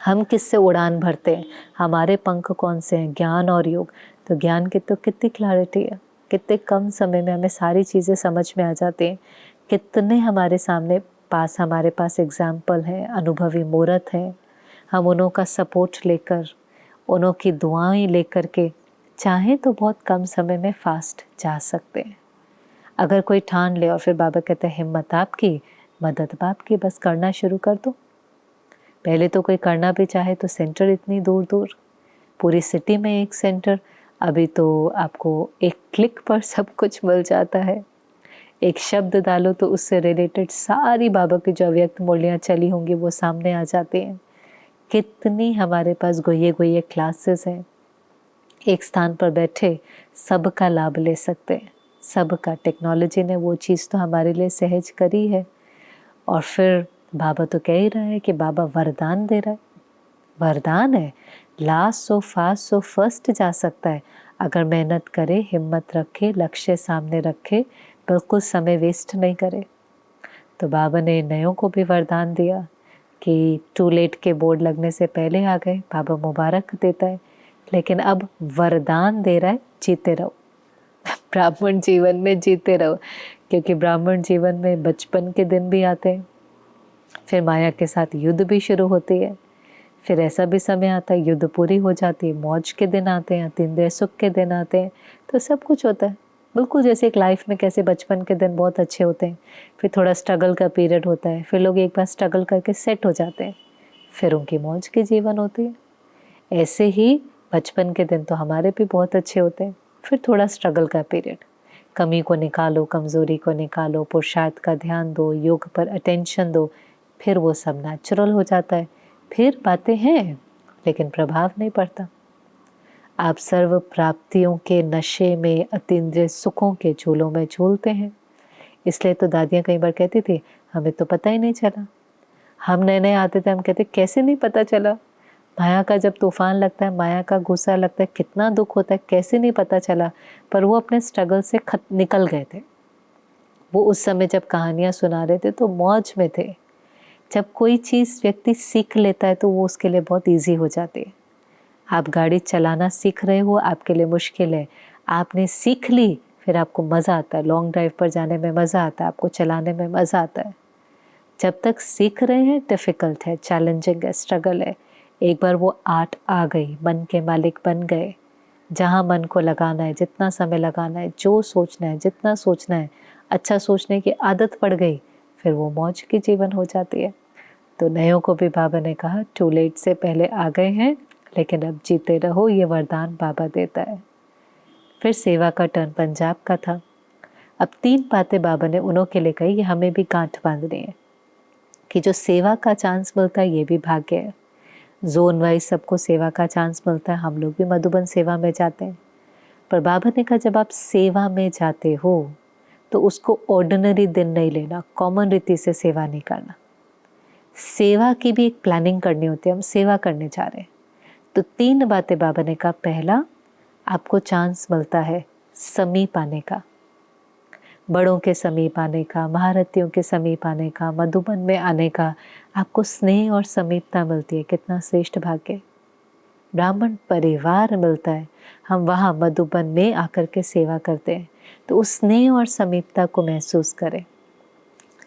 हम किससे उड़ान भरते हैं, हमारे पंख कौन से हैं? ज्ञान और योग। तो ज्ञान की तो कितनी क्लैरिटी है, कितने कम समय में हमें सारी चीज़ें समझ में आ जाती हैं। कितने हमारे पास एग्जाम्पल हैं, अनुभवी मूर्त हैं। हम उन्हों का सपोर्ट लेकर, उन्हों की दुआएं लेकर के चाहें तो बहुत कम समय में फास्ट जा सकते हैं। अगर कोई ठान ले, और फिर बाबा कहते हैं हिम्मत आपकी, मदद बाप की, बस करना शुरू कर दो। पहले तो कोई करना भी चाहे तो सेंटर इतनी दूर दूर, पूरी सिटी में एक सेंटर। अभी तो आपको एक क्लिक पर सब कुछ मिल जाता है। एक शब्द डालो तो उससे रिलेटेड सारी बाबा की जो अव्यक्त मूल्याँ चली होंगी वो सामने आ जाती हैं। कितनी हमारे पास गोये क्लासेस हैं, एक स्थान पर बैठे सबका लाभ ले सकते हैं, सबका। टेक्नोलॉजी ने वो चीज़ तो हमारे लिए सहज करी है। और फिर बाबा तो कह ही रहा है कि बाबा वरदान दे रहा है, वरदान है, last so fast so first जा सकता है अगर मेहनत करे, हिम्मत रखे, लक्ष्य सामने रखे, बिल्कुल समय वेस्ट नहीं करे। तो बाबा ने नयों को भी वरदान दिया कि टू लेट के बोर्ड लगने से पहले आ गए, बाबा मुबारक देता है, लेकिन अब वरदान दे रहा है, जीते रहो, ब्राह्मण जीवन में जीते रहो, क्योंकि ब्राह्मण जीवन में बचपन के दिन भी आते हैं, फिर माया के साथ युद्ध भी शुरू होती है, फिर ऐसा भी समय आता है युद्ध पूरी हो जाती है, मौज के दिन आते हैं, तीन सुख के दिन आते हैं, तो सब कुछ होता है बिल्कुल जैसे एक लाइफ में कैसे बचपन के दिन बहुत अच्छे होते हैं, फिर थोड़ा स्ट्रगल का पीरियड होता है, फिर लोग एक बार स्ट्रगल करके सेट हो जाते हैं, फिर उनकी मौज की जीवन होती है। ऐसे ही बचपन के दिन तो हमारे भी बहुत अच्छे होते हैं, फिर थोड़ा स्ट्रगल का पीरियड, कमी को निकालो, कमज़ोरी को निकालो, पुरुषार्थ का ध्यान दो, योग पर अटेंशन दो, फिर वो सब नेचुरल हो जाता है, फिर बातें हैं लेकिन प्रभाव नहीं पड़ता। आप सर्व प्राप्तियों के नशे में, अतीन्द्रिय सुखों के झूलों में झूलते हैं। इसलिए तो दादियाँ कई बार कहती थी हमें तो पता ही नहीं चला, हम नए नए आते थे, हम कहते कैसे नहीं पता चला, माया का जब तूफान लगता है, माया का गुस्सा लगता है, कितना दुख होता है, कैसे नहीं पता चला। पर वो अपने स्ट्रगल से निकल गए थे। वो उस समय जब कहानियाँ सुना रहे थे तो मौज में थे। जब कोई चीज़ व्यक्ति सीख लेता है तो वो उसके लिए बहुत ईजी हो जाती है। आप गाड़ी चलाना सीख रहे हो, आपके लिए मुश्किल है, आपने सीख ली, फिर आपको मज़ा आता है, लॉन्ग ड्राइव पर जाने में मज़ा आता है, आपको चलाने में मज़ा आता है। जब तक सीख रहे हैं डिफ़िकल्ट है, चैलेंजिंग है, स्ट्रगल है। एक बार वो आर्ट आ गई, मन के मालिक बन गए, जहाँ मन को लगाना है, जितना समय लगाना है, जो सोचना है, जितना सोचना है, अच्छा सोचने की आदत पड़ गई, फिर वो मौज की जीवन हो जाती है। तो नयों को भी बाबा ने कहा टू लेट से पहले आ गए हैं, लेकिन अब जीते रहो, ये वरदान बाबा देता है। फिर सेवा का टर्न पंजाब का था। अब 3 बातें बाबा ने उन्हों के लिए कही, ये हमें भी गांठ बांधनी है कि जो सेवा का चांस मिलता है ये भी भाग्य है। जोन वाइज सबको सेवा का चांस मिलता है, हम लोग भी मधुबन सेवा में जाते हैं। पर बाबा ने कहा जब आप सेवा में जाते हो तो उसको ऑर्डिनरी दिन नहीं लेना, कॉमन रीति से सेवा नहीं करना। सेवा की भी एक प्लानिंग करनी होती है, हम सेवा करने जा रहे हैं। तो 3 बातें बाबा ने कहा, पहला आपको चांस मिलता है समीप आने का, बड़ों के समीप आने का, महारथियों के समीप आने का, मधुबन में आने का, आपको स्नेह और समीपता मिलती है। कितना श्रेष्ठ भाग्य, ब्राह्मण परिवार मिलता है, हम वहाँ मधुबन में आकर के सेवा करते हैं, तो उस स्नेह और समीपता को महसूस करें।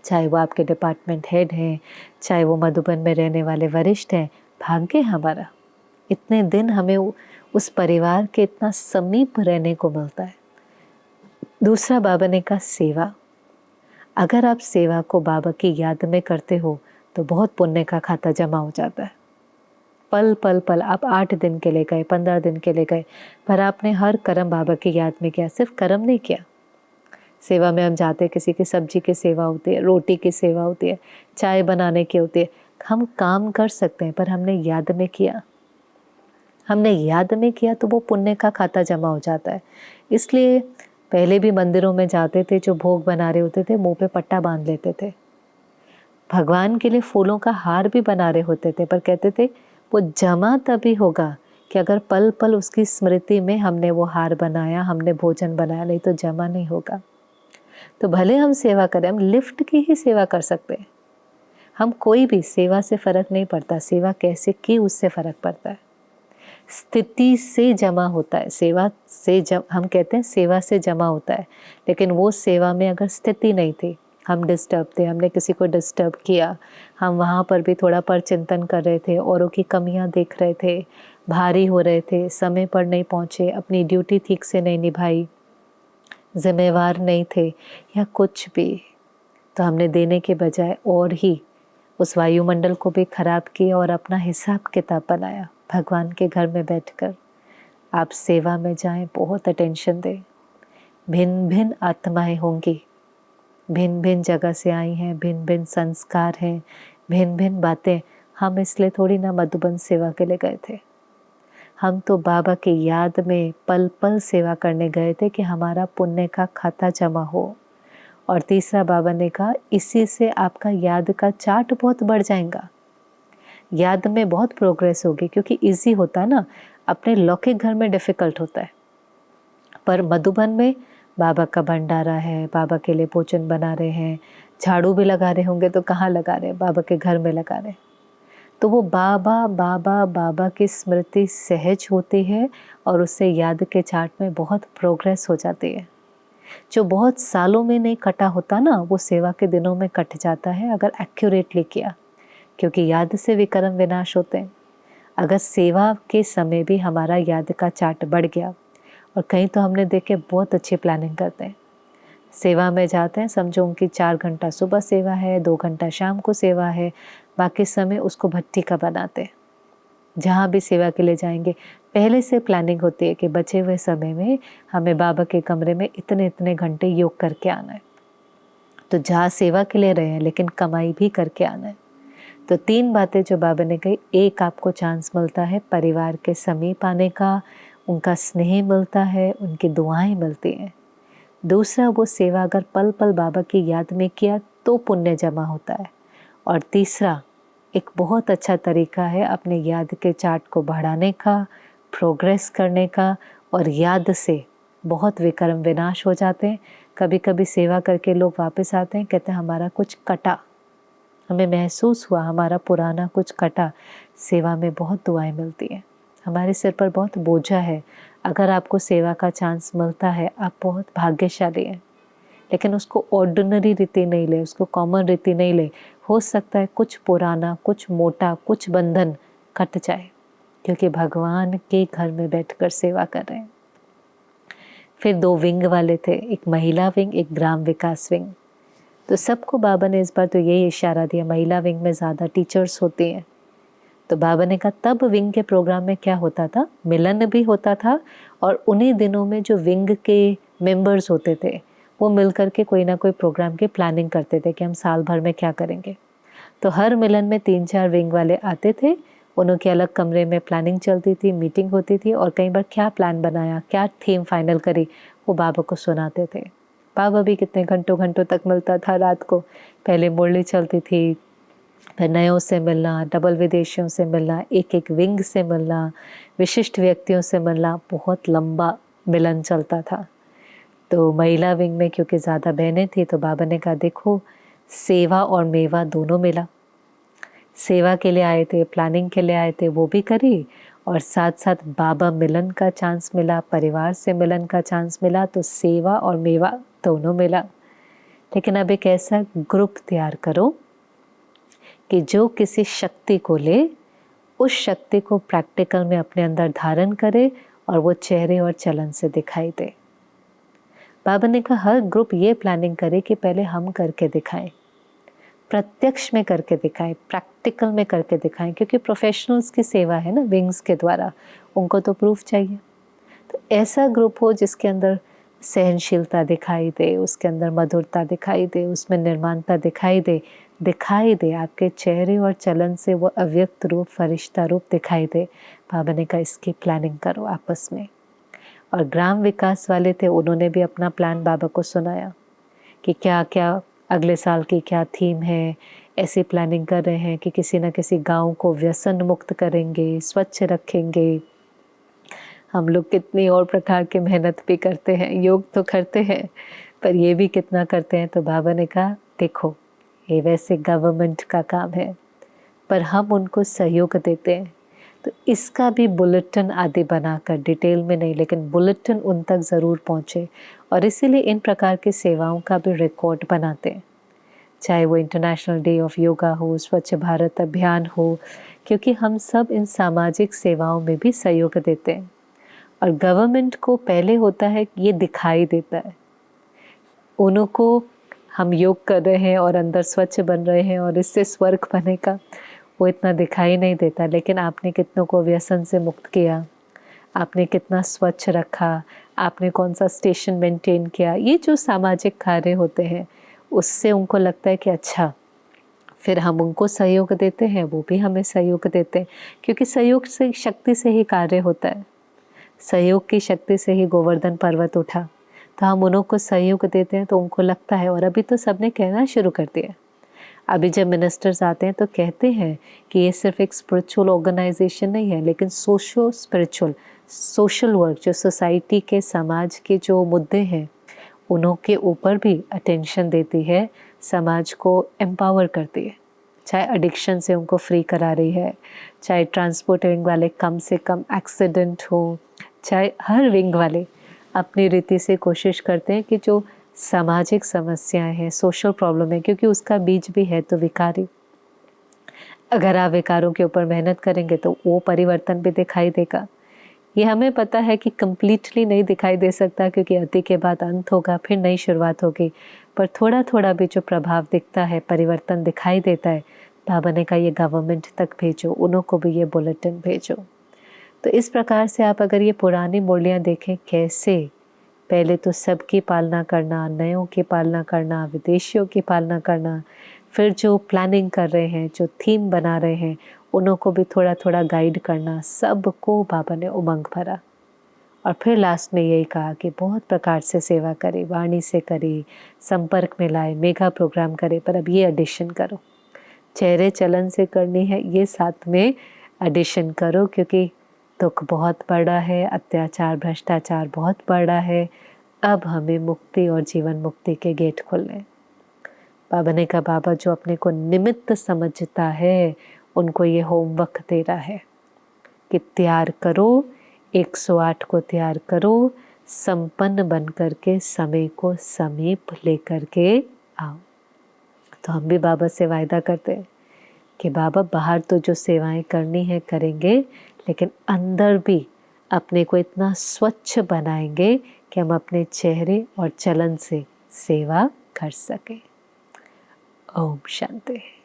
चाहे वो आपके डिपार्टमेंट हेड हैं, चाहे वो मधुबन में रहने वाले वरिष्ठ हैं, भाग्य हमारा, इतने दिन हमें उस परिवार के इतना समीप रहने को मिलता है। दूसरा बाबा ने कहा सेवा, अगर आप सेवा को बाबा की याद में करते हो तो बहुत पुण्य का खाता जमा हो जाता है। पल पल पल, आप 8 दिन के लिए गए, 15 दिन के लिए गए, पर आपने हर कर्म बाबा की याद में किया, सिर्फ कर्म नहीं किया। सेवा में हम जाते, किसी की सब्जी की सेवा होती है, रोटी की सेवा होती है, चाय बनाने की होती है, हम काम कर सकते हैं, पर हमने याद में किया, हमने याद में किया तो वो पुण्य का खाता जमा हो जाता है। इसलिए पहले भी मंदिरों में जाते थे, जो भोग बना रहे होते थे मुंह पे पट्टा बांध लेते थे, भगवान के लिए फूलों का हार भी बना रहे होते थे, पर कहते थे वो जमा तभी होगा कि अगर पल पल उसकी स्मृति में हमने वो हार बनाया, हमने भोजन बनाया, नहीं तो जमा नहीं होगा। तो भले हम सेवा करें, हम लिफ्ट की ही सेवा कर सकते हैं, हम कोई भी सेवा से फ़र्क नहीं पड़ता, सेवा कैसे की उससे फ़र्क पड़ता है। स्थिति से जमा होता है, सेवा से हम कहते हैं सेवा से जमा होता है, लेकिन वो सेवा में अगर स्थिति नहीं थी, हम डिस्टर्ब थे, हमने किसी को डिस्टर्ब किया, हम वहाँ पर भी थोड़ा पर चिंतन कर रहे थे, औरों की कमियाँ देख रहे थे, भारी हो रहे थे, समय पर नहीं पहुँचे, अपनी ड्यूटी ठीक से नहीं निभाई, जिम्मेवार नहीं थे या कुछ भी, तो हमने देने के बजाय और ही उस वायुमंडल को भी खराब किया और अपना हिसाब किताब बनाया। भगवान के घर में बैठकर आप सेवा में जाएं, बहुत अटेंशन दें। भिन्न भिन्न आत्माएं होंगी, भिन्न भिन्न जगह से आई हैं, भिन्न भिन्न संस्कार हैं, भिन्न भिन्न बातें। हम इसलिए थोड़ी ना मधुबन सेवा के लिए गए थे, हम तो बाबा की याद में पल पल सेवा करने गए थे कि हमारा पुण्य का खाता जमा हो, और तीसरा बाबा ने कहा इसी से आपका याद का चार्ट बहुत बढ़ जाएगा, याद में बहुत प्रोग्रेस होगी, क्योंकि इजी होता है ना, अपने लौकिक घर में डिफ़िकल्ट होता है, पर मधुबन में बाबा का भंडारा है, बाबा के लिए भोजन बना रहे हैं, झाड़ू भी लगा रहे होंगे तो कहाँ लगा रहे, बाबा के घर में लगा रहे, तो वो बाबा बाबा बाबा की स्मृति सहज होती है और उससे याद के चार्ट में बहुत प्रोग्रेस हो जाती है। जो बहुत सालों में नहीं कटा होता ना, वो सेवा के दिनों में कट जाता है अगर एक्यूरेटली किया, क्योंकि याद से विकर्म विनाश होते हैं। अगर सेवा के समय भी हमारा याद का चार्ट बढ़ गया, और कहीं तो हमने देखे बहुत अच्छी प्लानिंग करते हैं, सेवा में जाते हैं, समझो उनकी 4 घंटा सुबह सेवा है, 2 घंटा शाम को सेवा है, बाकी समय उसको भट्टी का बनाते हैं। जहाँ भी सेवा के लिए जाएंगे पहले से प्लानिंग होती है कि बचे हुए समय में हमें बाबा के कमरे में इतने इतने घंटे योग करके आना है। तो जहाँ सेवा के लिए रहे हैं लेकिन कमाई भी करके आना है। तो 3 बातें जो बाबा ने कही, एक आपको चांस मिलता है परिवार के समीप आने का, उनका स्नेह मिलता है, उनकी दुआएं मिलती हैं। दूसरा, वो सेवा अगर पल पल बाबा की याद में किया तो पुण्य जमा होता है। और तीसरा, एक बहुत अच्छा तरीका है अपने याद के चार्ट को बढ़ाने का, प्रोग्रेस करने का, और याद से बहुत विकर्म विनाश हो जाते हैं। कभी कभी सेवा करके लोग वापस आते हैं, कहते हैं हमारा कुछ कटा, हमें महसूस हुआ हमारा पुराना कुछ कटा। सेवा में बहुत दुआएं मिलती हैं, हमारे सिर पर बहुत बोझा है। अगर आपको सेवा का चांस मिलता है, आप बहुत भाग्यशाली हैं, लेकिन उसको ऑर्डिनरी रीति नहीं ले, उसको कॉमन रीति नहीं ले। हो सकता है कुछ पुराना, कुछ मोटा, कुछ बंधन कट जाए, क्योंकि भगवान के घर में बैठकर सेवा कर रहे हैं। फिर 2 विंग वाले थे, एक महिला विंग, एक ग्राम विकास विंग। तो सबको बाबा ने इस बार तो यही इशारा दिया, महिला विंग में ज़्यादा टीचर्स होते हैं। तो बाबा ने कहा तब विंग के प्रोग्राम में क्या होता था, मिलन भी होता था, और उन्हीं दिनों में जो विंग के मेंबर्स होते थे वो मिल करके कोई ना कोई प्रोग्राम की प्लानिंग करते थे कि हम साल भर में क्या करेंगे। तो हर मिलन में 3-4 विंग वाले आते थे, उनके अलग कमरे में प्लानिंग चलती थी, मीटिंग होती थी, और कई बार क्या प्लान बनाया, क्या थीम फाइनल करी, वो बाबा को सुनाते थे। बाबा भी कितने घंटों घंटों तक मिलता था रात को। पहले मुरली चलती थी, फिर नयों से मिलना, डबल विदेशियों से मिलना, एक एक विंग से मिलना, विशिष्ट व्यक्तियों से मिलना, बहुत लंबा मिलन चलता था। तो महिला विंग में क्योंकि ज़्यादा बहनें थी, तो बाबा ने कहा देखो सेवा और मेवा दोनों मिला। सेवा के लिए आए थे, प्लानिंग के लिए आए थे, वो भी करी, और साथ साथ बाबा मिलन का चांस मिला, परिवार से मिलन का चांस मिला, तो सेवा और मेवा दोनों मिला। लेकिन अब एक ऐसा ग्रुप तैयार करो कि जो किसी शक्ति को ले, उस शक्ति को प्रैक्टिकल में अपने अंदर धारण करे और वो चेहरे और चलन से दिखाई दे। बाबा ने कहा हर ग्रुप ये प्लानिंग करे कि पहले हम करके दिखाएं, प्रत्यक्ष में करके दिखाएं, प्रैक्टिकल में करके दिखाएं, क्योंकि प्रोफेशनल्स की सेवा है ना विंग्स के द्वारा, उनको तो प्रूफ चाहिए। तो ऐसा ग्रुप हो जिसके अंदर सहनशीलता दिखाई दे, उसके अंदर मधुरता दिखाई दे, उसमें निर्माणता दिखाई दे आपके चेहरे और चलन से वो अव्यक्त रूप, फरिश्ता रूप दिखाई दे। बाबा ने कहा इसकी प्लानिंग करो आपस में। और ग्राम विकास वाले थे, उन्होंने भी अपना प्लान बाबा को सुनाया कि क्या क्या अगले साल की क्या थीम है। ऐसी प्लानिंग कर रहे हैं कि किसी न किसी गांव को व्यसन मुक्त करेंगे, स्वच्छ रखेंगे। हम लोग कितनी और प्रकार की मेहनत भी करते हैं, योग तो करते हैं, पर ये भी कितना करते हैं। तो बाबा ने कहा देखो ये वैसे गवर्नमेंट का काम है, पर हम उनको सहयोग देते हैं, तो इसका भी बुलेटिन आदि बनाकर, डिटेल में नहीं लेकिन बुलेटिन उन तक ज़रूर पहुँचे। और इसीलिए इन प्रकार की सेवाओं का भी रिकॉर्ड बनाते हैं, चाहे वो इंटरनेशनल डे ऑफ योगा हो, स्वच्छ भारत अभियान हो, क्योंकि हम सब इन सामाजिक सेवाओं में भी सहयोग देते हैं। और गवर्नमेंट को पहले होता है ये दिखाई देता है, उनको हम योग कर रहे हैं और अंदर स्वच्छ बन रहे हैं और इससे स्वर्ग बनेगा, वो इतना दिखाई नहीं देता। लेकिन आपने कितनों को व्यसन से मुक्त किया, आपने कितना स्वच्छ रखा, आपने कौन सा स्टेशन मेंटेन किया, ये जो सामाजिक कार्य होते हैं उससे उनको लगता है कि अच्छा, फिर हम उनको सहयोग देते हैं, वो भी हमें सहयोग देते हैं, क्योंकि सहयोग से शक्ति से ही कार्य होता है। सहयोग की शक्ति से ही गोवर्धन पर्वत उठा। तो हम उन्हों को सहयोग देते हैं तो उनको लगता है, और अभी तो सबने कहना शुरू कर दिया। अभी जब मिनिस्टर्स आते हैं तो कहते हैं कि ये सिर्फ एक स्पिरिचुअल ऑर्गेनाइजेशन नहीं है, लेकिन सोशो स्पिरिचुअल सोशल वर्क, जो सोसाइटी के समाज के जो मुद्दे हैं उन्हों के ऊपर भी अटेंशन देती है, समाज को एम्पावर करती है। चाहे एडिक्शन से उनको फ्री करा रही है, चाहे ट्रांसपोर्ट विंग वाले कम से कम एक्सीडेंट हो, चाहे हर विंग वाले अपनी रीति से कोशिश करते हैं कि जो सामाजिक समस्याएं हैं, सोशल प्रॉब्लम है, क्योंकि उसका बीज भी है तो विकारी। अगर आप विकारों के ऊपर मेहनत करेंगे तो वो परिवर्तन भी दिखाई देगा। ये हमें पता है कि कम्प्लीटली नहीं दिखाई दे सकता, क्योंकि अति के बाद अंत होगा, फिर नई शुरुआत होगी, पर थोड़ा थोड़ा भी जो प्रभाव दिखता है, परिवर्तन दिखाई देता है। बाबा ने कहा ये गवर्नमेंट तक भेजो, उन्हों को भी ये बुलेटिन भेजो। तो इस प्रकार से आप अगर ये पुरानी मूल्याँ देखें, कैसे पहले तो सबकी पालना करना, नयों की पालना करना, विदेशियों की पालना करना, फिर जो प्लानिंग कर रहे हैं, जो थीम बना रहे हैं, उन्हों को भी थोड़ा थोड़ा गाइड करना, सबको बाबा ने उमंग भरा। और फिर लास्ट में यही कहा कि बहुत प्रकार से सेवा करे, वाणी से करे, संपर्क में लाए, मेगा प्रोग्राम करे, पर अब ये एडिशन करो, चेहरे चलन से करनी है, ये साथ में एडिशन करो, क्योंकि दुख बहुत बड़ा है, अत्याचार भ्रष्टाचार बहुत बड़ा है। अब हमें मुक्ति और जीवन मुक्ति के गेट खोलने। बाबा ने कहा बाबा जो अपने को निमित्त समझता है उनको ये होमवर्क दे रहा है कि तैयार करो, 108 को तैयार करो, संपन्न बन करके समय को समीप लेकर के आओ। तो हम भी बाबा से वायदा करते हैं कि बाबा बाहर तो जो सेवाएं करनी है करेंगे, लेकिन अंदर भी अपने को इतना स्वच्छ बनाएंगे कि हम अपने चेहरे और चलन से सेवा कर सकें। ओम शांति।